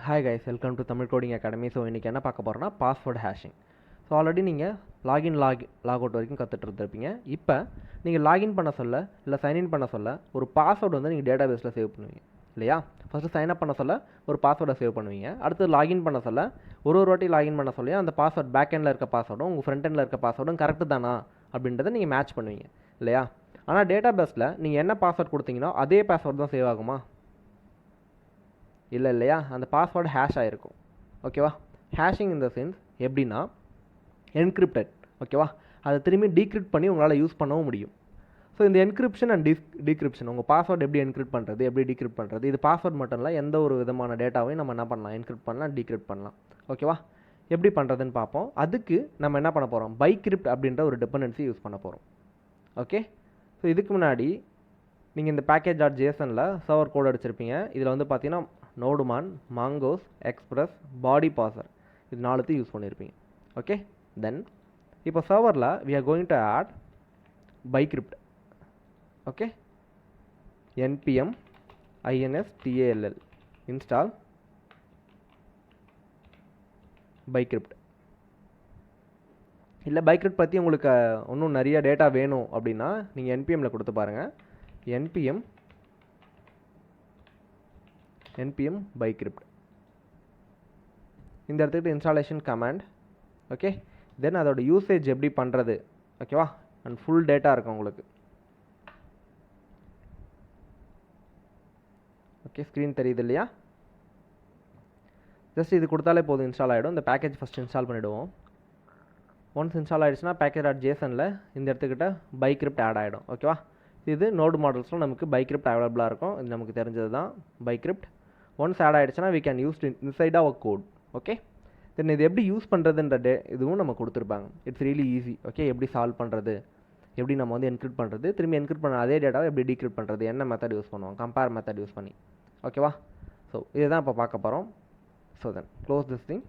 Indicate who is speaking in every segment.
Speaker 1: Hi guys, welcome to Tamil coding academy. So இன்றைக்கி என்ன பார்க்க போகிறோன்னா பாஸ்வேர்டு ஹேஷிங். ஸோ ஆல்ரெடி நீங்கள் லாகின் லாக் அவுட் வரைக்கும் கற்றுட்டு இருந்திருப்பீங்க. இப்போ நீங்கள் லாகின் பண்ண சொல்ல இல்லை சைன்இன் பண்ண சொல்ல ஒரு பாஸ்வேர்டு வந்து நீங்கள் டேட்டா பேஸில் சேவ் பண்ணுவீங்க இல்லையா? ஃபஸ்ட்டு சைன் அப் பண்ண சொல்ல ஒரு பாஸ்வேர்டை சேவ் பண்ணுவீங்க. அடுத்து லாகின் பண்ண சொல்ல ஒரு வாட்டி லாகின் பண்ண சொல்லி அந்த பாஸ்வேர்ட் பேக் எண்டில் இருக்க பாஸ்வேர்டும் உங்கள் ஃப்ரண்ட் எண்டில் இருக்க பாஸ்வேர்டும் கரெக்டு தானா அப்படின்றத நீங்கள் மேட்ச் பண்ணுவீங்க இல்லையா? ஆனால் டேட்டா பேஸில் நீங்கள் என்ன பாஸ்வேர்ட் கொடுத்தீங்கன்னா அதே பாஸ்வேர்டு தான் சேவ் ஆகுமா? இல்லை இல்லையா? அந்த பாஸ்வேர்டு ஹேஷ் ஆகிருக்கும். ஓகேவா? ஹேஷிங் இந்த சென்ஸ் எப்படின்னா என்கிரிப்டட். ஓகேவா? அதை திரும்பி டீக்ரிப்ட் பண்ணி உங்களால் யூஸ் பண்ணவும் முடியும். ஸோ இந்த என்கிரிப்ஷன் அண்ட் டீக்ரிப்ஷன், உங்கள் பாஸ்வேர்டு எப்படி என்கிரிப்ட் பண்ணுறது, எப்படி டீக்ரிப்ட் பண்ணுறது, இது பாஸ்வேர்ட் மட்டும் இல்லை, எந்த ஒரு விதமான டேட்டாவையும் நம்ம என்ன பண்ணலாம், என்கிரிப்ட் பண்ணலாம், டீக்ரிப்ட் பண்ணலாம். ஓகேவா? எப்படி பண்ணுறதுன்னு பார்ப்போம். அதுக்கு நம்ம என்ன பண்ண போகிறோம், பைக்ரிப்ட் அப்படின்ற ஒரு டிபெண்டன்சி யூஸ் பண்ண போகிறோம். ஓகே? ஸோ இதுக்கு முன்னாடி நீங்கள் இந்த package.jsonல சர்வர் கோட் அடிச்சிருப்பீங்க. இதில் வந்து பார்த்தீங்கன்னா நோடுமான், மாங்கோஸ், எக்ஸ்பிரஸ், பாடி பாசர் இது நாலுத்தையும் யூஸ் பண்ணியிருப்பீங்க. ஓகே? தென் இப்போ சர்வரில் we are going to add bicrypt. Okay? npm install install bicrypt. இல்லை பைக்ரிப்ட் பற்றி உங்களுக்கு இன்னும் நிறைய டேட்டா வேணும் அப்படின்னா நீங்கள் என்பிஎம்மில் கொடுத்து பாருங்கள். npm bicrypt இந்த இடத்துக்கு இன்ஸ்டாலேஷன் கமாண்ட். ஓகே? தென் அதோட யூசேஜ் எப்படி பண்ணுறது, ஓகேவா? அண்ட் ஃபுல் டேட்டா இருக்கும் உங்களுக்கு. ஓகே, ஸ்க்ரீன் தெரியுது இல்லையா? ஜஸ்ட் இது கொடுத்தாலே போதும், இன்ஸ்டால் ஆகிடும். இந்த பேக்கேஜ் ஃபஸ்ட் இன்ஸ்டால் பண்ணிவிடுவோம். ஒன்ஸ் இன்ஸ்டால் ஆகிடுச்சுன்னா package.jsonல இந்த இடத்துக்கிட்ட பைக்ரிப்ட் ஆட் ஆகிடும். ஓகேவா? இது நோடு மாடல்ஸில் நமக்கு பைக்ரிப்ட் அவைலபிளாக இருக்கும். இது நமக்கு தெரிஞ்சது தான் பைக்ரிப்ட். ஒன்ஸ் ஆட் ஆகிடுச்சுன்னா we can use it inside our code. Okay? Then இது எப்படி யூஸ் பண்ணுறதுன்ற இதுவும் நம்ம கொடுத்துருப்பாங்க. It's really easy. ஓகே? எப்படி சால்வ் பண்ணுறது, எப்படி நம்ம வந்து என்கிரிப்ட் பண்ணுறது, திரும்பி என்கிரிப்ட் பண்ண அதே டேட்டாவை எப்படி டீக்ரிப்ட் பண்ணுறது, என்ன மெத்தட் யூஸ் பண்ணுவோம், கம்பேர் மெத்தட் யூஸ் பண்ணி. ஓகேவா? ஸோ இதுதான் இப்போ பார்க்க போகிறோம். So then close this thing.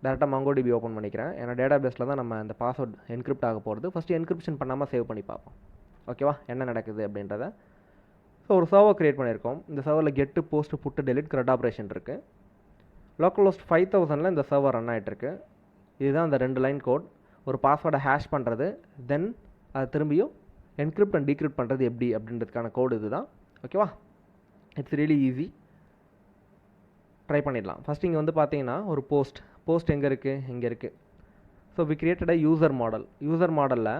Speaker 1: டேரெக்டாக MongoDB ஓப்பன் பண்ணிக்கிறேன். ஏன்னா டேட்டா பேஸில் தான் நம்ம அந்த பாஸ்வேர்ட் என்கிரிப்ட் ஆக போகிறது. ஃபஸ்ட்டு என்கிரிப்ஷன் பண்ணாமல் சேவ் பண்ணி பார்ப்போம். ஓகேவா? என்ன நடக்குது அப்படின்றத. ஸோ ஒரு சர்வர் க்ரியேட் பண்ணியிருக்கோம். இந்த சர்வரில் கெட்டு, போஸ்ட், புட்டு, டெலிட், CRUD ஆப்ரேஷன் இருக்குது. லோக்கல் ஹோஸ்ட் 5000 இந்த சர்வர் ரன் ஆகிட்டுருக்கு. இதுதான் அந்த 2 லைன் கோட். ஒரு பாஸ்வேர்டை ஹேஷ் பண்ணுறது, தென் அது திரும்பியும் என்கிரிப்ட் அண்ட் டீக்ரிப்ட் பண்ணுறது எப்படி அப்படின்றதுக்கான கோடு இது தான். ஓகேவா? It's really easy. ட்ரை பண்ணிடலாம். ஃபஸ்ட் இங்கே வந்து பார்த்தீங்கன்னா ஒரு போஸ்ட் எங்கே இருக்குது, இங்கே இருக்குது. So we created user model. User மாடலில்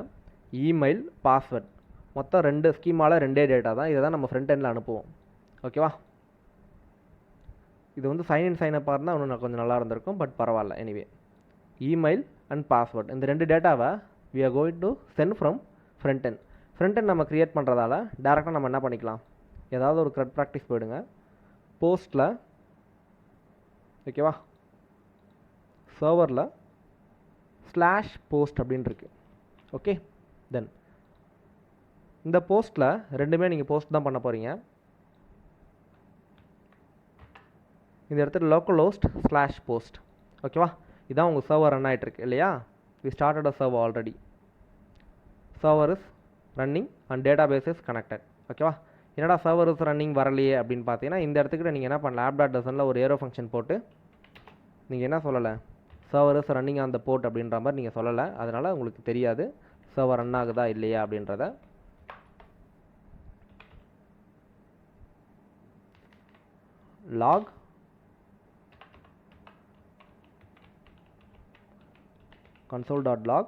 Speaker 1: இமெயில், பாஸ்வேர்ட் மொத்தம் 2 ஸ்கீமாவில் 2 டேட்டா தான். இதை தான் நம்ம ஃப்ரண்ட் எண்டில் அனுப்புவோம். ஓகேவா? இது வந்து சைன் இன் சைன் அப்பாக இருந்தால் இன்னும் கொஞ்சம் நல்லா இருந்திருக்கும், பட் பரவாயில்ல. எனிவே, இமெயில் அண்ட் பாஸ்வேர்ட் இந்த 2 டேட்டாவை we are going to send from front end. Front end நம்ம க்ரியேட் பண்ணுறதால டேரெக்டாக நம்ம என்ன பண்ணிக்கலாம், ஏதாவது ஒரு CRUD ப்ராக்டிஸ் போயிடுங்க. போஸ்ட்டில், ஓகேவா, சர்வரில் /post அப்படின்னு இருக்குது. ஓகே? தென் இந்த போஸ்ட்டில் ரெண்டுமே நீங்கள் போஸ்ட் தான் பண்ண போகிறீங்க. இந்த இடத்துல லோக்கல் ஹோஸ்ட் /post. ஓகேவா? இதான் உங்கள் சர்வர் ரன் ஆகிட்டுருக்கு இல்லையா? We started a server already. Server is running and database is connected. ஓகேவா? என்னடா சர்வர் இஸ் ரன்னிங் வரலையே அப்படின்னு பார்த்தீங்கன்னா இந்த இடத்துக்கு நீங்கள் என்ன பண்ணலாம், lab.jsonல ஒரு ஏரோ ஃபங்க்ஷன் போட்டு நீங்கள் என்ன சொல்லலை, server is running on the port அப்படின்ற மாதிரி நீங்கள் சொல்லலை. அதனால் உங்களுக்கு தெரியாது சர்வர் ரன் ஆகுதா இல்லையா அப்படின்றத. log console.log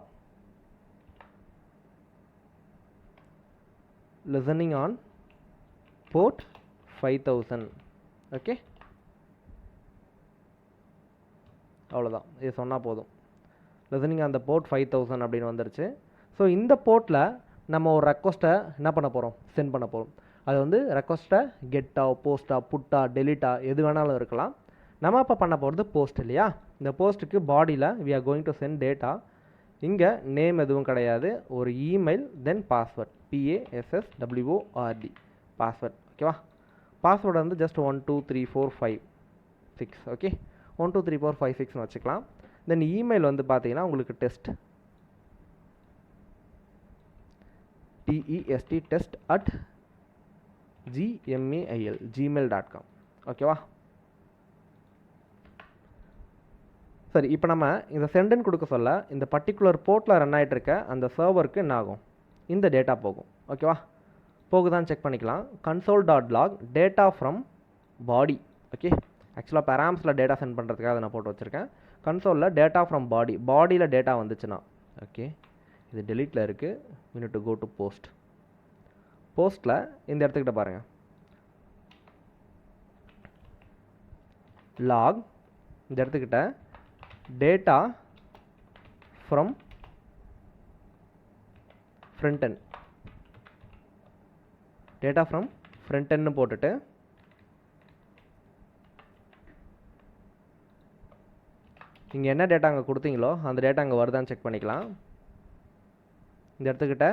Speaker 1: listening on port 5000. Okay? அவ்வளோதான். இது சொன்னால் போதும். லிசனிங் அந்த போர்ட் 5000 அப்படின்னு வந்துருச்சு. ஸோ இந்த போர்ட்டில் நம்ம ஒரு ரெக்வஸ்ட்டை என்ன பண்ண போகிறோம், சென்ட் பண்ண போகிறோம். அது வந்து ரெக்வஸ்ட்டை கெட்டா, போஸ்ட்டா, புட்டா, டெலிட்டா எது வேணாலும் இருக்கலாம். நம்ம இப்போ பண்ண போகிறது போஸ்ட் இல்லையா? இந்த போஸ்ட்டுக்கு பாடியில் we are going to send data. இங்கே நேம் எதுவும் கிடையாது, ஒரு இமெயில், தென் பாஸ்வேர்ட், PASSWORD பாஸ்வேர்ட். ஓகேவா? பாஸ்வேர்டு வந்து ஜஸ்ட் 1 2 3 4 5 6. ஓகே? 1 2 3 4 5 6ன்னு வச்சுக்கலாம். தென் இமெயில் வந்து பார்த்தீங்கன்னா உங்களுக்கு டெஸ்ட் test@gmail.com. ஓகேவா? சரி, இப்போ நம்ம இந்த சென்டுன்னு கொடுக்க சொல்ல இந்த பர்டிகுலர் போர்ட்டில் ரன் ஆகிட்டு இருக்க அந்த சர்வருக்கு என்ன ஆகும், இந்த டேட்டா போகும். ஓகேவா, போகுதான்னு செக் பண்ணிக்கலாம். console.log data from body. Okay, ஆக்சுவலாக பேராம்ஸில் டேட்டா சென்ட் பண்ணுறதுக்காக அதை நான் போட்டு வச்சுருக்கேன். கன்சோலில் டேட்டா ஃப்ரம் பாடி, பாடியில் டேட்டா வந்துச்சுன்னா ஓகே, இது டெலீட்டில் இருக்குது. we need to go to post. போஸ்ட்டில் இந்த இடத்துக்கிட்ட பாருங்கள், log இந்த இடத்துக்கிட்ட data from front end, data from front எண்ட்னு போட்டுட்டு நீங்கள் என்ன டேட்டா அங்கே கொடுத்தீங்களோ அந்த டேட்டா அங்கே வருதான்னு செக் பண்ணிக்கலாம். இந்த இடத்துக்கிட்ட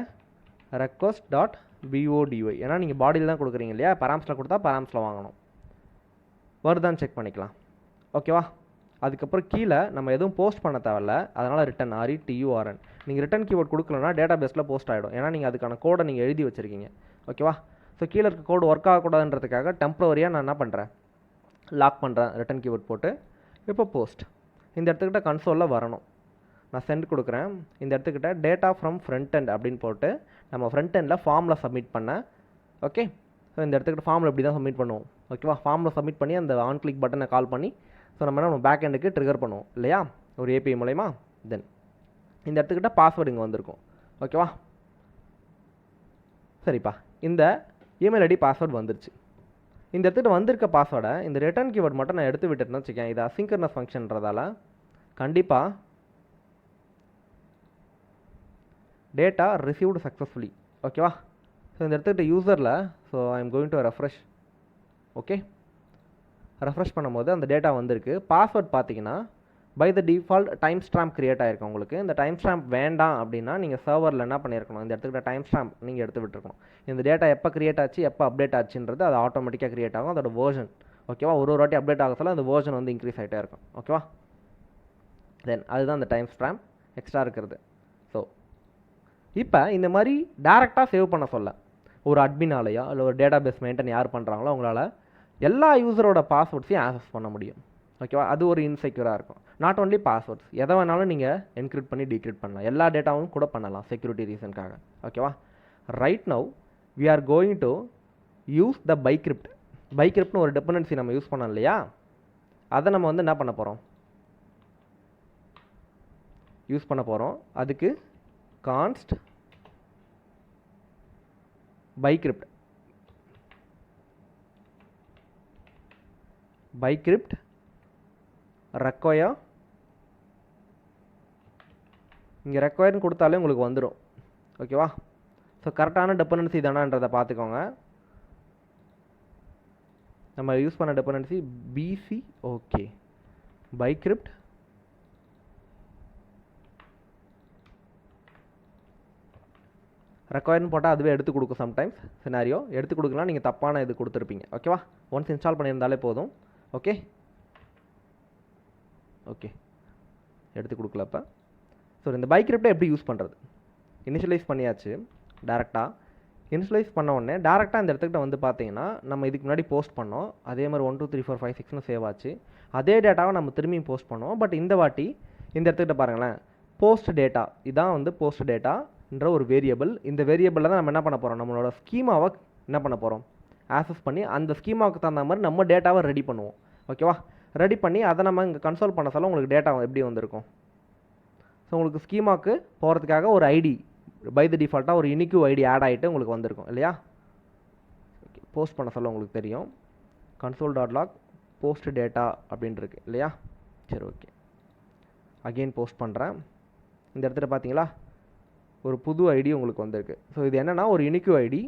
Speaker 1: request.body, ஏன்னா நீங்கள் பாடியில் தான் கொடுக்குறீங்க இல்லையா, பராம்ஸில் கொடுத்தா பராம்ஸில் வாங்கணும். வருதான்னு செக் பண்ணிக்கலாம். ஓகேவா, அதுக்கப்புறம் கீழே நம்ம எதுவும் போஸ்ட் பண்ண தேவையில்ல, அதனால் ரிட்டன் RETURN. நீங்கள் ரிட்டன் கீவேர்ட் கொடுக்கலன்னா டேட்டா பேஸில் போஸ்ட் ஆகிடும், ஏன்னா நீங்கள் அதுக்கான கோடை நீங்கள் எழுதி வச்சுருக்கீங்க. ஓகேவா, ஸோ கீழே இருக்க கோடு ஒர்க் ஆகக்கூடாதுன்றதுக்காக டெம்ப்ரவரியாக நான் என்ன பண்ணுறேன், லாக் பண்ணுறேன் ரிட்டன் கீவேர்ட் போட்டு. இப்போ போஸ்ட் இந்த இடத்துக்கிட்ட கன்சோலில் வரணும். நான் சென்ட் கொடுக்குறேன். இந்த இடத்துக்கிட்ட டேட்டா ஃப்ரம் ஃப்ரண்ட் எண்ட் அப்படின்னு போட்டு நம்ம ஃப்ரண்ட் எண்டில் ஃபார்மில் சப்மிட் பண்ணேன். ஓகே, ஸோ இந்த இடத்துக்கிட்ட ஃபார்மில் இப்படி தான் சப்மிட் பண்ணுவோம். ஓகேவா, ஃபார்மில் சப்மிட் பண்ணி அந்த ஆன் கிளிக் பட்டனை கால் பண்ணி ஸோ நம்ம பேக் எண்டுக்கு ட்ரிகர் பண்ணுவோம் இல்லையா, ஒரு API மூலமா. தென் இந்த இடத்துக்கிட்ட பாஸ்வேர்டு இங்கே வந்திருக்கும். ஓகேவா, சரிப்பா, இந்த இமெயில் ஐடி பாஸ்வேர்டு வந்துருச்சு. இந்த இடத்துக்கிட்ட வந்திருக்க பாஸ்வேர்டை இந்த ரிட்டர்ன் கீவேர்ட் மட்டும் நான் எடுத்து விட்டுட்டேன்னு வச்சுக்கேன். இது அசிங்கர்னஸ் ஃபங்க்ஷன்றதால கண்டிப்பாக டேட்டா ரிசீவ்டு சக்ஸஸ்ஃபுல்லி. ஓகேவா, ஸோ இந்த இடத்துக்கிட்ட யூசரில் so I am going to refresh. Okay, refresh பண்ணும்போது அந்த டேட்டா வந்திருக்கு. பாஸ்வேர்ட் பார்த்தீங்கன்னா by the default time stamp create ஆகிருக்கும் உங்களுக்கு. இந்த டைம் ஸ்டாம்ப் வேண்டாம் அப்படின்னா நீங்கள் சர்வரில் என்ன பண்ணியிருக்கணும், இந்த இடத்துக்கிட்ட டைம் ஸ்டாம்ப் நீங்கள் எடுத்து விட்டுருக்கணும். இந்த டேட்டா எப்போ க்ரியேட் ஆச்சு, எப்போ அப்டேட் ஆச்சுன்றது அது ஆட்டோமேட்டிக்காக க்ரியேட் ஆகும். அதோட வேர்ஷன் ஓகேவா, ஒரு வாட்டி அப்டேட் ஆகல அந்த வேர்ஷன் வந்து இன்க்ரீஸ் ஆகிட்டே இருக்கும். ஓகேவா, தென் அதுதான் அந்த டைம் ஸ்டாம்ப் எக்ஸ்ட்ரா இருக்கிறது. ஸோ இப்போ இந்த மாதிரி டேரெக்டாக சேவ் பண்ண சொல்ல ஒரு அட்மினாலையா இல்லை ஒரு டேட்டா பேஸ் மெயின்டைன் யார் பண்ணுறாங்களோ அவங்களால எல்லா யூசரோட பாஸ்வேர்ட்ஸையும் ஆக்சஸ் பண்ண முடியும். ஓகேவா, அது ஒரு இன்செக்யூராக இருக்கும். நாட் ஓன்லி பாஸ்வேர்ட்ஸ், எதை வேணாலும் நீங்கள் என்கிரிப்ட் பண்ணி டீக்ரிப்ட் பண்ணலாம், எல்லா டேட்டாவும் கூட பண்ணலாம் செக்யூரிட்டி ரீசனுக்காக. ஓகேவா, right now we are going to use the bcrypt. பைக்ரிப்ட்னு ஒரு டிபெண்டன்சி நம்ம யூஸ் பண்ணோம் இல்லையா, அதை நம்ம வந்து என்ன பண்ண போகிறோம், யூஸ் பண்ண போகிறோம். அதுக்கு கான்ஸ்ட் பைக்ரிப்ட், பைக்ரிப்ட் ரெக்வயர், இங்கே ரெக்வயர்னு கொடுத்தாலே உங்களுக்கு வந்துடும். ஓகேவா, ஸோ கரெக்டான டிபெண்டன்சி தானான்றதை பார்த்துக்கோங்க. நம்ம யூஸ் பண்ண டிபெண்டன்சி BC. ஓகே, பைக்ரிப்ட் ரெக்வயர்னு போட்டால் அதுவே எடுத்து கொடுக்கும். சம்டைம்ஸ் சினாரியோ எடுத்து கொடுக்கலாம், நீங்கள் தப்பான இது கொடுத்துருப்பீங்க. ஓகேவா, ஒன்ஸ் இன்ஸ்டால் பண்ணியிருந்தாலே போதும். ஓகே ஓகே, எடுத்து கொடுக்கலப்ப. ஸோ இந்த பைக்ரிப்டை எப்படி யூஸ் பண்ணுறது, இனிஷியலைஸ் பண்ணியாச்சு. டேரெக்டாக இனிஷியலைஸ் பண்ண உடனே டேரெக்டாக இந்த இடத்துக்கிட்ட வந்து பார்த்தீங்கன்னா நம்ம இதுக்கு முன்னாடி போஸ்ட் பண்ணோம். அதே மாதிரி 1 2 3 4 5 6னு சேவ் ஆச்சு. அதே டேட்டாவை நம்ம திரும்பியும் போஸ்ட் பண்ணோம். பட் இந்த வாட்டி இந்த இடத்துக்கிட்ட பாருங்களேன், போஸ்ட் டேட்டா, இதான் வந்து போஸ்ட் டேட்டான்ற ஒரு வேரியபிள். இந்த வேரியபிளில் தான் நம்ம என்ன பண்ண போகிறோம், நம்மளோட ஸ்கீமாவை என்ன பண்ண போகிறோம், ஆக்சஸ் பண்ணி அந்த ஸ்கீமாவுக்கு தகுந்த மாதிரி நம்ம டேட்டாவை ரெடி பண்ணுவோம். ஓகேவா, ரெடி பண்ணி அதை நம்ம இங்கே கன்சோல் பண்ண சொல்ல உங்களுக்கு டேட்டா எப்படி வந்திருக்கும். ஸோ உங்களுக்கு ஸ்கீமாவுக்கு போகிறதுக்காக ஒரு ஐடி பை த டிஃபால்ட்டாக ஒரு யூனிக்யூ ஐடி ஆட் ஆகிட்டு உங்களுக்கு வந்திருக்கும் இல்லையா. ஓகே, போஸ்ட் பண்ண சொல்ல உங்களுக்கு தெரியும் console.log போஸ்ட் டேட்டா அப்படின்னு இருக்கு இல்லையா. சரி, ஓகே, அகெயின் போஸ்ட் பண்ணுறேன். இந்த இடத்துல பார்த்தீங்களா ஒரு புது ஐடி உங்களுக்கு வந்திருக்கு. ஸோ இது என்னென்னா ஒரு யூனிக்யூ ஐடி,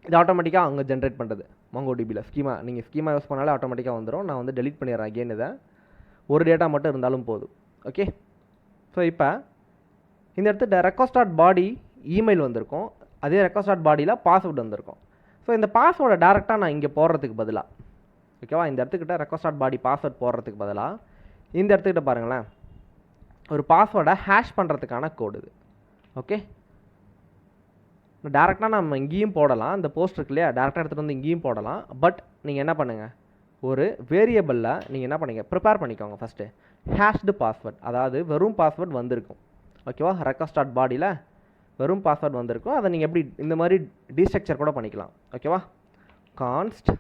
Speaker 1: இது ஆட்டோமேட்டிக்காக அங்கே ஜென்ரேட் பண்ணுறது MongoDBயில். ஸ்கீமா நீங்கள் ஸ்கீமா யூஸ் பண்ணாலே ஆட்டோமேட்டிக்காக வந்துடும். நான் வந்து டெலிட் பண்ணிடுறேன் அகெயின், இதை ஒரு டேட்டா மட்டும் இருந்தாலும் போதும். ஓகே, ஸோ இப்போ இந்த இடத்துல request.body இமெயில் வந்திருக்கும், அதே request.bodyயில் பாஸ்வேர்டு வந்திருக்கும். ஸோ இந்த பாஸ்வேர்டை டேரெக்டாக நான் இங்கே போடுறதுக்கு பதிலாக, ஓகேவா, இந்த இடத்துக்கிட்ட request.body பாஸ்வேர்ட் போடுறதுக்கு பதிலாக இந்த இடத்துக்கிட்ட பாருங்களேன் ஒரு பாஸ்வேர்டை ஹேஷ் பண்ணுறதுக்கான கோடு இது. ஓகே, டேரெக்டாக நம்ம இங்கேயும் போடலாம், இந்த போஸ்ட் இருக்கு இல்லையா, டேரெக்டாக எடுத்துகிட்டு வந்து இங்கேயும் போடலாம். பட் நீங்கள் என்ன பண்ணுங்கள், ஒரு வேரியபிளில் நீங்கள் என்ன பண்ணீங்க ப்ரிப்பேர் பண்ணிக்கோங்க ஃபஸ்ட்டு ஹேஷ்டு பாஸ்வேர்ட், அதாவது வெறும் பாஸ்வேர்ட் வந்திருக்கும். ஓகேவா, ரெக்வஸ்ட் டாட் பாடியில் வெறும் பாஸ்வேர்ட் வந்திருக்கும். அதை நீங்கள் எப்படி இந்த மாதிரி டீஸ்ட்ரக்சர் கூட பண்ணிக்கலாம். ஓகேவா, கான்ஸ்ட்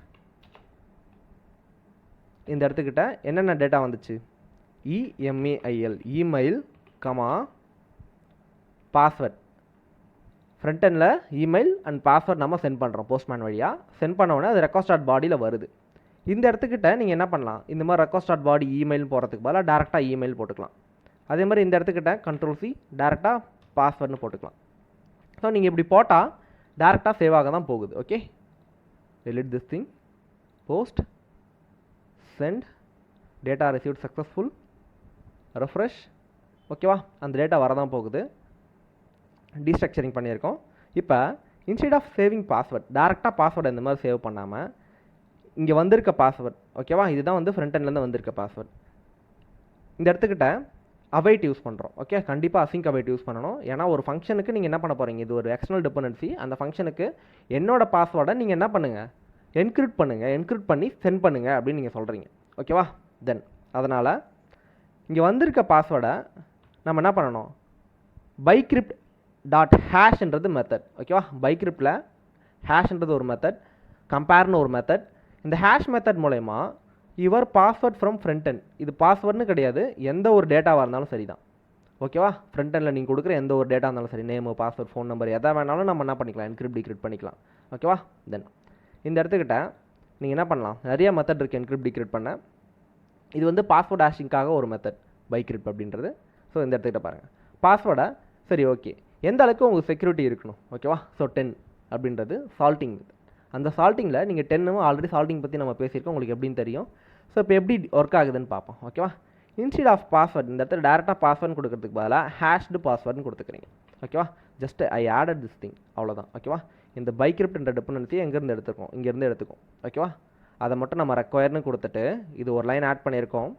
Speaker 1: இந்த இடத்துக்கிட்ட என்னென்ன டேட்டா வந்துச்சு, இஎம்ஏஐஎல் இமெயில் கமா பாஸ்வேர்ட். ஃப்ரண்ட் எண்டில் இமெயில் அண்ட் பாஸ்வேர்ட் நம்ம சென்ட் பண்ணுறோம் போஸ்ட்மேன் வழியாக. சென்ட் பண்ண உடனே அது ரெக்வஸ்ட் டாட் பாடியில் வருது. இந்த இடத்துக்கிட்ட நீங்கள் என்ன பண்ணலாம், இந்த மாதிரி ரெக்வஸ்ட் டாட் பாடி இமெயில் போகிறதுக்கு பதிலாக டேரெக்டாக இமெயில் போட்டுக்கலாம். அதே மாதிரி இந்த இடத்துக்கிட்ட கண்ட்ரோல்-C டேரெக்டாக பாஸ்வேர்டுன்னு போட்டுக்கலாம். ஸோ நீங்கள் இப்படி போட்டால் டேரெக்டாக சேவ் ஆக தான் போகுது. Okay, delete this thing, post, send, data received successful, refresh. ஓகேவா, அந்த டேட்டா வரதான் போகுது. டீஸ்ட்ரக்சரிங் பண்ணியிருக்கோம். இப்போ இன்ஸ்டெட் ஆஃப் சேவிங் பாஸ்வேர்ட், டேரெக்டாக பாஸ்வேர்டு இந்த மாதிரி சேவ் பண்ணாமல் இங்கே வந்திருக்க பாஸ்வேர்ட், ஓகேவா, இதுதான் வந்து ஃப்ரண்ட் எண்ட்லேருந்து வந்திருக்க பாஸ்வேர்ட். இந்த இடத்துக்கிட்ட அவைட் யூஸ் பண்ணுறோம். ஓகே, கண்டிப்பாக அசிங்க் அவைட் யூஸ் பண்ணணும். ஏன்னா ஒரு ஃபங்க்ஷனுக்கு நீங்கள் என்ன பண்ண போகிறீங்க, இது ஒரு எக்ஸ்டர்னல் டிபெண்டன்சி. அந்த ஃபங்க்ஷனுக்கு என்னோட பாஸ்வேர்டை நீங்கள் என்ன பண்ணுங்கள், என்கிரிப்ட் பண்ணுங்கள், என்கிரிப்ட் பண்ணி சென்ட் பண்ணுங்கள் அப்படின்னு நீங்கள் சொல்கிறீங்க. ஓகேவா, தென் அதனால் இங்கே வந்திருக்க பாஸ்வேர்டை நம்ம என்ன பண்ணணும், பைக்ரிப்ட் டாட் ஹேஷ்ன்றது மெத்தட். ஓகேவா, பைக்ரிப்டில் ஹேஷ்ன்றது ஒரு மெத்தட், கம்பேர்னு ஒரு மெத்தட். இந்த ஹேஷ் மெத்தட் மூலயமா your password from front end, இது பாஸ்வேர்டுன்னு கிடையாது, எந்த ஒரு டேட்டாவாக இருந்தாலும் சரி தான். ஓகேவா, ஃப்ரண்ட் எண்டில் நீங்கள் கொடுக்குற எந்த ஒரு டேட்டா இருந்தாலும் சரி, நேமு, பாஸ்வேர்ட், ஃபோன் நம்பர் எதை வேணாலும் நம்ம என்ன பண்ணிக்கலாம், என்கிரிப்ட் டிக்ரிப்ட் பண்ணிக்கலாம். ஓகேவா, தென் இந்த இடத்துக்கிட்ட நீங்கள் என்ன பண்ணலாம், நிறைய மெத்தட் இருக்குது என்கிரிப்ட் டிக்ரிப்ட் பண்ண. இது வந்து பாஸ்வேர்ட் ஹேஷிங்காக ஒரு மெத்தட் பைக்ரிப்ட் அப்படின்றது. ஸோ இந்த இடத்துக்கிட்ட பாருங்கள் பாஸ்வேர்டை. சரி, ஓகே, எந்த அளவுக்கு உங்களுக்கு செக்யூரிட்டி இருக்கணும். ஓகேவா, ஸோ 10 அப்படின்றது சால்ட்டிங் மெத்தட். அந்த சால்ட்டிங்கில் நீங்கள் 10 ஆல்ரெடி சால்ட்டிங் பற்றி நம்ம பேசியிருக்கோம், உங்களுக்கு எப்படின்னு தெரியும். ஸோ இப்போ எப்படி ஒர்க் ஆகுதுன்னு பார்ப்போம். ஓகேவா, இன்ஸ்டெட் ஆஃப் பாஸ்வேர்ட் இந்த இடத்துல டேரெக்டாக பாஸ்வேர்டு கொடுக்கறதுக்கு பதிலாக ஹேஷ்டு பாஸ்வேர்டுன்னு கொடுத்துக்கிறீங்க. ஓகேவா, just I added this thing, அவ்வளோதான். ஓகேவா, இந்த பைக்ரிப்ட்ன்ற டிபெண்டன்சியை எங்கேருந்து எடுத்துக்கோம், இங்கேருந்து எடுத்துக்கும். ஓகேவா, அதை மட்டும் நம்ம ரெக்வயர்னு கொடுத்துட்டு இது ஒரு லைன் ஆட் பண்ணியிருக்கோம்.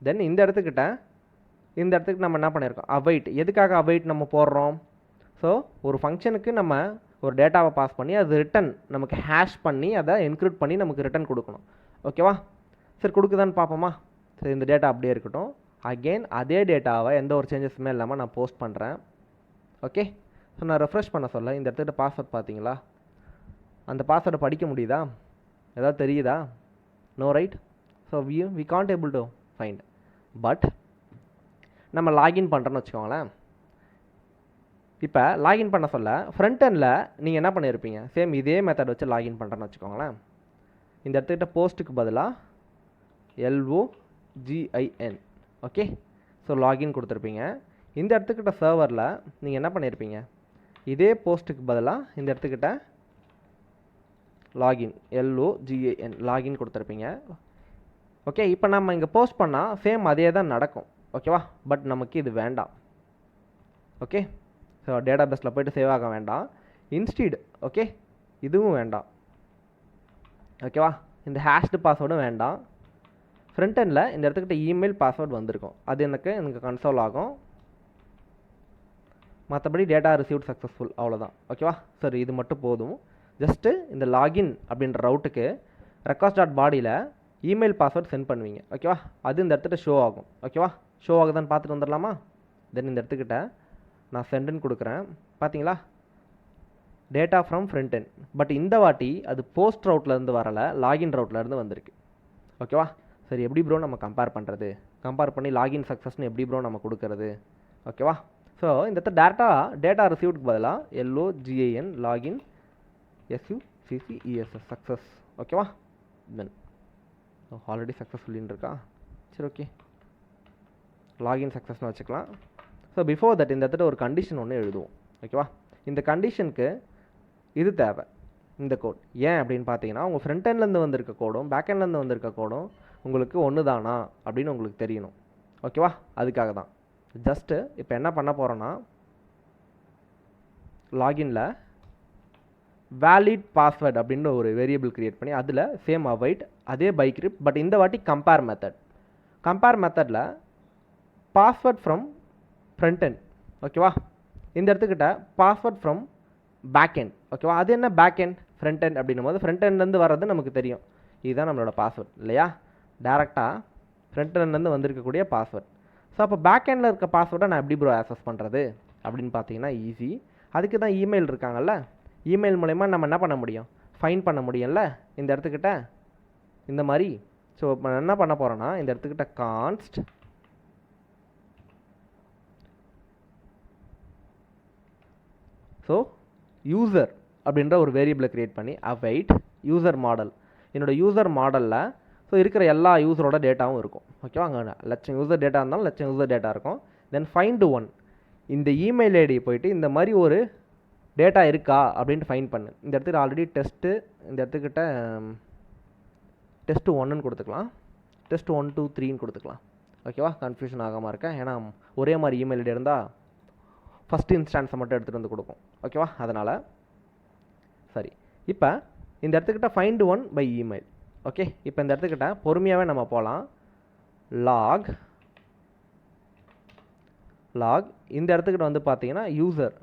Speaker 1: தென் இந்த இடத்துக்கு நம்ம என்ன பண்ணியிருக்கோம், அவைட். எதுக்காக அவைட் நம்ம போடுறோம், ஸோ ஒரு ஃபங்க்ஷனுக்கு நம்ம ஒரு டேட்டாவை பாஸ் பண்ணி அது ரிட்டன் நமக்கு ஹேஷ் பண்ணி அதை என்கிரிப்ட் பண்ணி நமக்கு ரிட்டன் கொடுக்கணும். ஓகேவா, சரி கொடுக்குதான்னு பார்ப்போமா. சரி, இந்த டேட்டா அப்படியே இருக்கட்டும். அகெயின் அதே டேட்டாவை எந்த ஒரு சேஞ்சஸுமே இல்லாமல் நான் போஸ்ட் பண்ணுறேன். ஓகே, ஸோ நான் ரெஃப்ரெஷ் பண்ண சொல்ல இந்த இடத்துல பாஸ்வேர்ட் பார்த்தீங்களா, அந்த பாஸ்வேர்டை படிக்க முடியுதா, ஏதாவது தெரியுதா, no right. So we can't able to find. But நம்ம லாகின் பண்ணுறோன்னு வச்சுக்கோங்களேன். இப்போ லாகின் பண்ண சொல்ல ஃப்ரண்ட் எண்டில் நீங்கள் என்ன பண்ணியிருப்பீங்க, சேம் இதே மெத்தட் வச்சு லாகின் பண்ணுறேன்னு வச்சுக்கோங்களேன். இந்த இடத்துக்கிட்ட போஸ்ட்டுக்கு பதிலாக LOGIN. ஓகே, ஸோ லாகின் கொடுத்துருப்பீங்க. இந்த இடத்துக்கிட்ட சர்வரில் நீங்கள் என்ன பண்ணியிருப்பீங்க, இதே போஸ்ட்டுக்கு பதிலாக இந்த இடத்துக்கிட்ட லாகின் LOGIN லாகின் கொடுத்துருப்பீங்க. ஓகே, இப்போ நம்ம இங்கே போஸ்ட் பண்ணால் சேம் அதே தான் நடக்கும். ஓகேவா, பட் நமக்கு இது வேண்டாம். ஓகே, ஸோ டேட்டா பேஸில் போய்ட்டு சேவ் ஆக வேண்டாம். இன்ஸ்டீட் ஓகே, இதுவும் வேண்டாம். ஓகேவா, இந்த ஹேஷ்டு பாஸ்வேர்டும் வேண்டாம். ஃப்ரண்ட் எண்டில் இந்த இடத்துக்கிட்ட இமெயில் பாஸ்வேர்டு வந்திருக்கும், அது எனக்கு கன்சோல் ஆகும். மற்றபடி டேட்டா ரிசீவ்ட் சக்ஸஸ்ஃபுல், அவ்வளோதான். ஓகேவா, சரி, இது மட்டும் போதும். ஜஸ்ட்டு இந்த லாகின் அப்படின்ற ரவுட்டுக்கு ரெக்வஸ்ட் டாட் பாடியில் இமெயில் பாஸ்வேர்டு சென்ட் பண்ணுவீங்க. ஓகேவா, அது இந்த இடத்துல ஷோ ஆகும். ஓகேவா, ஷோ ஆகுதான்னு பார்த்துட்டு வந்துடலாமா. தென் இந்த இடத்துக்கிட்ட நான் சென்டுன்னு கொடுக்குறேன். பார்த்தீங்களா, data from front end. But இந்த வாட்டி அது போஸ்ட் ரவுட்லேருந்து வரலை, லாகின் ரவுட்லேருந்து வந்திருக்கு. ஓகேவா, சரி, எப்படி ப்ரோ நம்ம கம்பேர் பண்ணுறது, கம்பேர் பண்ணி லாகின் சக்ஸஸ்னு எப்படி ப்ரோ நம்ம கொடுக்குறது. ஓகேவா, ஸோ இந்த இடத்துல டேட்டா ரிசீவ்டுக்கு பதிலாக LOGIN லாகின் SUCCESS சக்ஸஸ். ஓகேவா, தென் ஆல்ரெடி சக்ஸஸ்ஃபுல்லின்னு இருக்கா, சரி ஓகே, லாகின் சக்ஸஸ்னு வச்சுக்கலாம். ஸோ பிஃபோர் தட் இந்த இடத்துல ஒரு கண்டிஷன் ஒன்று எழுதுவோம். ஓகேவா, இந்த கண்டிஷனுக்கு இது தேவை, இந்த கோட். ஏன் அப்படின்னு பார்த்தீங்கன்னா உங்கள் ஃப்ரண்ட் எண்ட்லேருந்து வந்திருக்க கோடும் பேக் எண்ட்லேருந்து வந்திருக்க கோடும் உங்களுக்கு ஒன்று தானா அப்படின்னு உங்களுக்கு தெரியணும். ஓகேவா, அதுக்காக தான். ஜஸ்ட்டு இப்போ என்ன பண்ண போகிறோன்னா, லாகின்ல வேலிட் பாஸ்வேர்ட் அப்படின்னு ஒரு வேரியபிள் க்ரியேட் பண்ணி அதில் சேம் அவைட் அதே பைக்ரிப்ட், பட் இந்த வாட்டி கம்பேர் மெத்தடில் பாஸ்வேர்ட் ஃப்ரம் ஃப்ரண்ட் எண்ட். ஓகேவா, இந்த இடத்துக்கிட்ட பாஸ்வேர்ட் ஃப்ரம் பேக் எண்ட். ஓகேவா, அது என்ன பேக் எண்ட் ஃப்ரண்ட் எண்ட் அப்படின்னும் போது ஃப்ரண்ட் எண்ட்லேருந்து வர்றது நமக்கு தெரியும், இதுதான் நம்மளோட பாஸ்வேர்ட் இல்லையா, டேரெக்டாக ஃப்ரண்ட் எண்ட்லேருந்து வந்திருக்கக்கூடிய பாஸ்வேர்ட். ஸோ அப்போ பேக் எண்டில் இருக்க பாஸ்வேர்டை நான் எப்படி ப்ரோ ஆக்சஸ் பண்ணுறது அப்படின்னு பார்த்தீங்கன்னா ஈஸி. அதுக்கு தான் இமெயில் இருக்காங்கல்ல, இமெயில் மூலயமா நம்ம என்ன பண்ண முடியும், ஃபைன் பண்ண முடியும்ல இந்த இடத்துக்கிட்ட இந்த மாதிரி. ஸோ இப்போ என்ன பண்ண போகிறேன்னா இந்த இடத்துக்கிட்ட கான்ஸ்ட் ஸோ யூசர் அப்படின்ற ஒரு வேரியபிளை க்ரியேட் பண்ணி அவைட் யூசர் மாடல், என்னோடய யூசர் மாடலில் ஸோ இருக்கிற எல்லா யூசரோட டேட்டாவும் இருக்கும். ஓகேவா, அங்கே லட்சம் யூசர் டேட்டா இருந்தாலும் லட்சம் யூசர் டேட்டா இருக்கும். தென் ஃபைண்ட் ஒன், இந்த இமெயில் ஐடி போயிட்டு இந்த மாதிரி ஒரு டேட்டா இருக்கா அப்படின்ட்டு ஃபைன் பண்ணு. இந்த இடத்துக்கு ஆல்ரெடி டெஸ்ட்டு, இந்த இடத்துக்கிட்ட டெஸ்ட்டு 1ன்னு கொடுத்துக்கலாம், டெஸ்ட் 1 2 3ன்னு கொடுத்துக்கலாம். ஓகேவா, கன்ஃபியூஷன் ஆகாமல் இருக்கேன், ஏன்னா ஒரே மாதிரி இமெயில் ஐடி இருந்தால் ஃபஸ்ட்டு இன்ஸ்டான்ஸை மட்டும் எடுத்துகிட்டு வந்து கொடுக்கும். ஓகேவா, அதனால் சரி. இப்போ இந்த இடத்துக்கிட்ட find one by email. Okay, இப்போ இந்த இடத்துக்கிட்ட பொறுமையாகவே நம்ம போகலாம். லாக் இந்த இடத்துக்கிட்ட வந்து பார்த்தீங்கன்னா யூசர்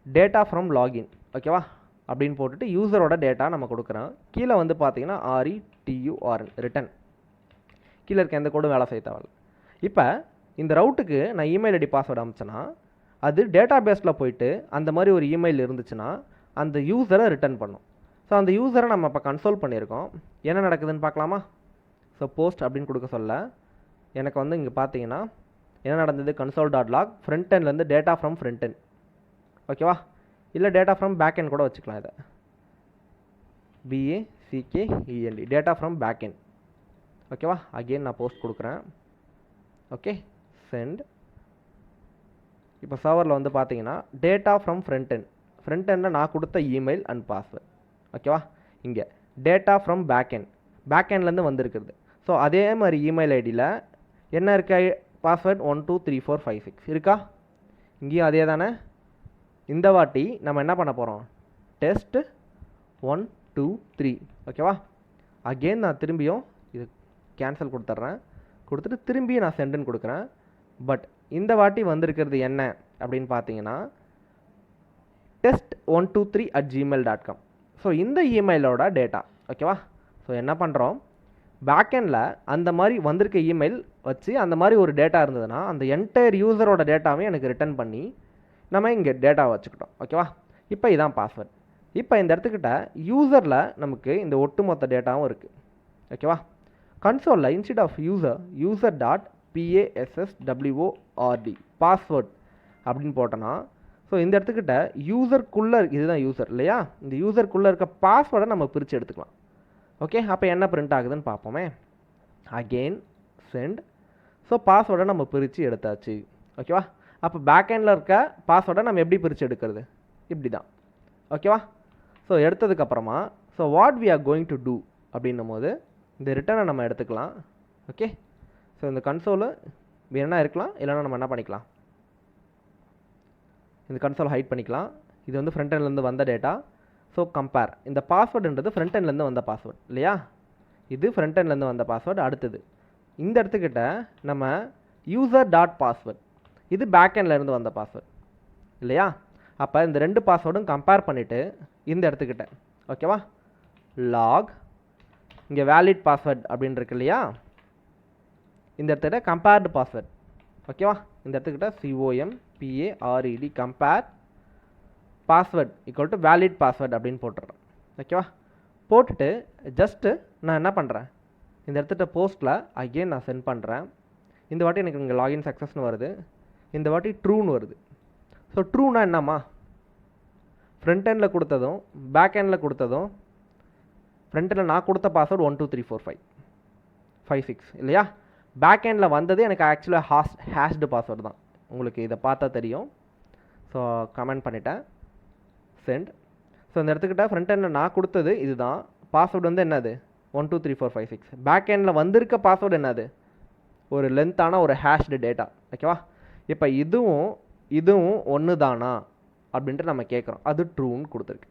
Speaker 1: டேட்டா ஃப்ரம் லாகின். ஓகேவா, அப்படின்னு போட்டுட்டு யூசரோட டேட்டா நம்ம கொடுக்குறோம். கீழே வந்து பார்த்தீங்கன்னா RETURN ரிட்டன், கீழே இருக்க எந்த கோடும் வேலை செய்ய தேவையில்ல. இப்போ இந்த ரவுட்டுக்கு நான் இமெயில் ஐடி பாஸ்வேர்டு அனுப்பிச்சேன்னா அது டேட்டா பேஸில் போயிட்டு அந்த மாதிரி ஒரு இமெயில் இருந்துச்சுன்னா அந்த யூசரை ரிட்டன் பண்ணும். ஸோ அந்த யூசரை நம்ம இப்போ கன்சோல் பண்ணியிருக்கோம். என்ன நடக்குதுன்னு பார்க்கலாமா? ஸோ போஸ்ட் அப்படின்னு கொடுக்க சொல்ல எனக்கு வந்து இங்கே பார்த்தீங்கன்னா என்ன நடந்தது, console.log ஃப்ரண்ட் எண்ட்லேருந்து டேட்டா ஃப்ரம் ஃப்ரண்ட் எண்ட். ஓகேவா, இல்லை டேட்டா ஃப்ரம் பேக் எண்ட் கூட வச்சுக்கலாம். இதை BACKEND data from back end. ஓகேவா, அகெயின் நான் போஸ்ட் கொடுக்குறேன். Okay, sent. இப்போ சர்வரில் வந்து பார்த்தீங்கன்னா டேட்டா ஃப்ரம் ஃப்ரண்ட் எண்டில் நான் கொடுத்த இமெயில் அண்ட் பாஸ்வேர்ட். ஓகேவா, இங்கே டேட்டா ஃப்ரம் பேக் எண்ட்லேருந்து வந்திருக்குது. ஸோ அதே மாதிரி இமெயில் ஐடியில் என்ன இருக்க, பாஸ்வேர்ட் 1 2 3 4 5 6 இருக்கா, இங்கேயும் அதே தானே. இந்த வாட்டி நம்ம என்ன பண்ண போகிறோம், டெஸ்ட் 1 2 3. ஓகேவா, அகெயின் நான் திரும்பியும் இது கேன்சல் கொடுத்துட்றேன், கொடுத்துட்டு திரும்பியும் நான் சென்டுன்னு கொடுக்குறேன். பட் இந்த வாட்டி வந்திருக்கிறது என்ன அப்படின்னு பார்த்தீங்கன்னா test123@gmail.com. ஸோ இந்த இமெயிலோட டேட்டா. ஓகேவா, ஸோ என்ன பண்ணுறோம், பேக்கெண்டில் அந்த மாதிரி வந்திருக்க இமெயில் வச்சு அந்த மாதிரி ஒரு டேட்டா இருந்ததுன்னா அந்த என்டையர் யூசரோட டேட்டாவையும் எனக்கு ரிட்டர்ன் பண்ணி நம்ம இங்கே டேட்டாவை வச்சுக்கிட்டோம். ஓகேவா, இப்போ இதான் பாஸ்வேர்ட். இப்போ இந்த இடத்துக்கிட்ட யூசரில் நமக்கு இந்த ஒட்டுமொத்த டேட்டாவும் இருக்குது. ஓகேவா, கன்சோலில் இன்ஸ்டெட் ஆஃப் user.password பாஸ்வேர்ட் அப்படின்னு போட்டோன்னா ஸோ இந்த இடத்துக்கிட்ட யூசருக்குள்ளே இதுதான் யூசர் இல்லையா, இந்த யூசருக்குள்ளே இருக்க பாஸ்வேர்டை நம்ம பிரித்து எடுத்துக்கலாம். ஓகே, அப்போ என்ன பிரிண்ட் ஆகுதுன்னு பார்ப்போமே. Again send. ஸோ பாஸ்வேர்டை நம்ம பிரித்து எடுத்தாச்சு. ஓகேவா, அப்போ பேக்கெண்டில் இருக்க பாஸ்வேர்டை நம்ம எப்படி பிரித்து எடுக்கிறது, இப்படி தான். ஓகேவா, ஸோ எடுத்ததுக்கப்புறமா so what we are going to do அப்படின்னும் போது இந்த ரிட்டனை நம்ம எடுத்துக்கலாம். ஓகே, ஸோ இந்த கன்சோலு வேணா இருக்கலாம், இல்லைனா நம்ம என்ன பண்ணிக்கலாம், இந்த கன்சோல் ஹைட் பண்ணிக்கலாம். இது வந்து ஃப்ரண்ட் எண்ட்லேருந்து வந்த டேட்டா. ஸோ கம்பேர், இந்த பாஸ்வேர்டுன்றது ஃப்ரண்ட் எண்ட்லேருந்து வந்த பாஸ்வேர்டு இல்லையா, இது ஃப்ரண்ட் எண்ட்லேருந்து வந்த பாஸ்வேர்டு. அடுத்தது இந்த இடத்துக்கிட்ட நம்ம user.password, இது பேக் எண்ட்லேருந்து வந்த பாஸ்வேர்டு இல்லையா. அப்போ இந்த ரெண்டு பாஸ்வேர்டும் கம்பேர் பண்ணிவிட்டு இந்த இடத்துக்கிட்ட ஓகேவா லாக், இங்கே வேலிட் பாஸ்வேர்ட் அப்படின்னு இருக்கு இல்லையா, இந்த இடத்துக்கிட்ட கம்பேர்டு பாஸ்வேர்ட். ஓகேவா, இந்த இடத்துக்கிட்ட COMPARED compare password equal to valid password அப்படின்னு போட்டுடுறேன். ஓகேவா, போட்டுட்டு ஜஸ்ட்டு நான் என்ன பண்ணுறேன், இந்த இடத்துக்கிட்ட போஸ்ட்டில் அகெயின் நான் சென்ட் பண்ணுறேன். இந்த வாட்டி எனக்கு இங்கே லாகின் சக்ஸஸ்னு வருது, இந்த வாட்டி ட்ரூன்னு வருது. ஸோ ட்ரூனா என்னம்மா, ஃப்ரண்ட் எண்டில் கொடுத்ததும் பேக் எண்டில் கொடுத்ததும், ஃப்ரண்ட் எண்டில் நான் கொடுத்த பாஸ்வேர்டு 1 2 3 4 5 5 6 இல்லையா, பேக் எண்டில் வந்தது எனக்கு ஆக்சுவலாக ஹேஷ்டு பாஸ்வேர்டு தான். உங்களுக்கு இதை பார்த்தா தெரியும். ஸோ கமெண்ட் பண்ணிட்டேன், சென்ட். ஸோ இந்த இடத்துக்கிட்ட ஃப்ரண்ட் எண்டில் நான் கொடுத்தது இதுதான், பாஸ்வேர்டு வந்து என்னது 1 2 3 4 5 6. பேக் எண்டில் வந்திருக்க பாஸ்வேர்டு என்னது, ஒரு லென்த்தான ஒரு ஹேஷ்டு டேட்டா. ஓகேவா, இப்போ இதுவும் ஒன்று தானா அப்படின்ட்டு நம்ம கேட்குறோம், அது ட்ரூன்னு கொடுத்துருக்கு.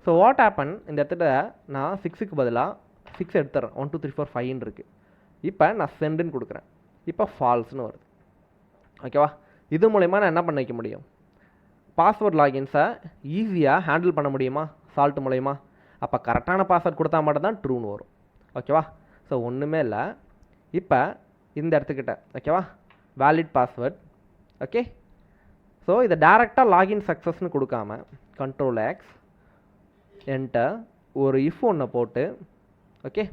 Speaker 1: ஸோ வாட் ஹேப்பன், இந்த இடத்துல நான் 6க்கு பதிலாக 6 எடுத்துறேன், 1 2 3 4 5ன்னு இருக்குது. இப்போ நான் சென்டுன்னு கொடுக்குறேன், இப்போ ஃபால்ஸ்னு வருது. ஓகேவா, இது மூலயமா நான் என்ன பண்ண வைக்க முடியும், பாஸ்வேர்ட் லாகின்ஸை ஈஸியாக ஹேண்டில் பண்ண முடியுமா சால்ட் மூலயமா. அப்போ கரெக்டான பாஸ்வேர்ட் கொடுத்தா மட்டும்தான் ட்ரூன்னு வரும். ஓகேவா? ஸோ ஒன்றுமே இல்லை. இப்போ இந்த இடத்துக்கிட்ட ஓகேவா வேலிட் பாஸ்வேர்ட். ஓகே, ஸோ இதை டேரெக்டாக லாகின் சக்ஸஸ்ன்னு கொடுக்காம கண்ட்ரோல் எக்ஸ் என்டர் ஒரு இஃப் ஒன்று போட்டு ஓகே.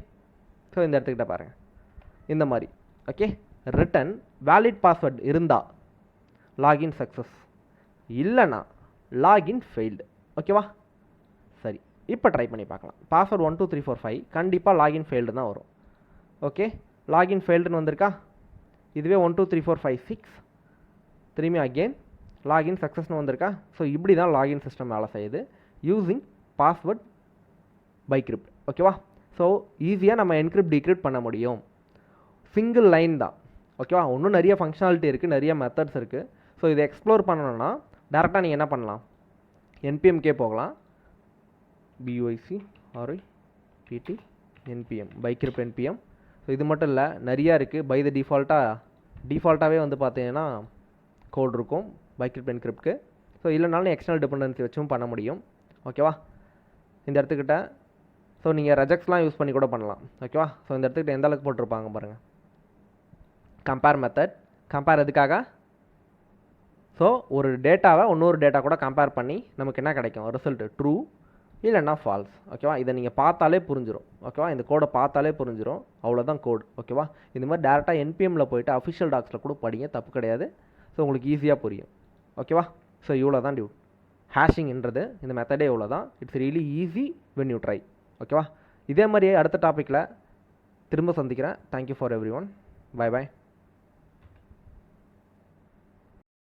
Speaker 1: ஸோ இந்த இடத்துக்கிட்ட பாருங்கள் இந்த மாதிரி ஓகே. ரிட்டன் வேலிட் பாஸ்வேர்ட் இருந்தால் லாகின் சக்ஸஸ், இல்லைனா லாகின் ஃபெயில்டு. ஓகேவா? சரி, இப்போ ட்ரை பண்ணி பார்க்கலாம். பாஸ்வேர்ட் 1 2 3 4 5 கண்டிப்பாக லாகின் ஃபெயில்டு தான் வரும். ஓகே, லாகின் ஃபெயில்டுன்னு வந்திருக்கா? இதுவே 1 2 3 4 5 6 திரும்பி அகெயின் லாகின் சக்ஸஸ்னு வந்திருக்கா? ஸோ இப்படி தான் லாகின் சிஸ்டம் வேலை செய்யுது யூஸிங் பாஸ்வேர்ட் பைக்ரிப்ட். ஓகேவா? ஸோ ஈஸியாக நம்ம என்கிரிப்ட் டீக்ரிப்ட் பண்ண முடியும். சிங்கிள் லைன் தான். ஓகேவா? இன்னும் நிறைய ஃபங்க்ஷனாலிட்டி இருக்குது, நிறைய மெத்தட்ஸ் இருக்குது. ஸோ இதை எக்ஸ்ப்ளோர் பண்ணணும்னா டேரெக்டாக நீங்கள் என்ன பண்ணலாம், என்பிஎம்கே போகலாம். பிஒய்சி ஆர்ஐ பிடி என்பிஎம் பைக்ரிப்ட் என்பிஎம். ஸோ இது மட்டும் இல்லை, நிறையா இருக்குது. பை த டிஃபால்ட்டாகவே வந்து பார்த்தீங்கன்னா கோட் இருக்கும் பைக்ரிப்ட் என்கிரிப்ட்க்கு. ஸோ இல்லைனாலும் எக்ஸ்டர்னல் டிபெண்டன்சி வச்சும் பண்ண முடியும். ஓகேவா? இந்த இடத்துக்கிட்ட ஸோ நீங்கள் ரெஜெக்ட்ஸ்லாம் யூஸ் பண்ணி கூட பண்ணலாம். ஓகேவா? ஸோ இந்த இடத்துக்கிட்ட எந்த அளவுக்கு போட்டிருப்பாங்க பாருங்கள். Compare method. கம்பேர் எதுக்காக? ஸோ ஒரு டேட்டாவை இன்னொரு டேட்டா கூட கம்பேர் பண்ணி நமக்கு என்ன கிடைக்கும், ரிசல்ட் ட்ரூ இல்லைன்னா ஃபால்ஸ். ஓகேவா? இதை நீங்கள் பார்த்தாலே புரிஞ்சிடும். ஓகேவா? இந்த கோடை பார்த்தாலே புரிஞ்சிடும். அவ்வளோதான் கோட். ஓகேவா? இந்த மாதிரி டேரெக்டாக என்பிஎம்மில் போய்ட்டு அஃபிஷியல் டாக்ஸில் கூட படிங்க, தப்பு கிடையாது. ஸோ உங்களுக்கு ஈஸியாக புரியும். ஓகேவா? ஸோ இவ்வளோ தான் டியூட். ஹேஷிங்ன்றது இந்த மெத்தடே இவ்வளோ தான். It's really easy when you try. ஓகேவா? இதே மாதிரியே அடுத்த டாப்பிக்கில் திரும்ப சந்திக்கிறேன். Thank you for every one. Bye bye.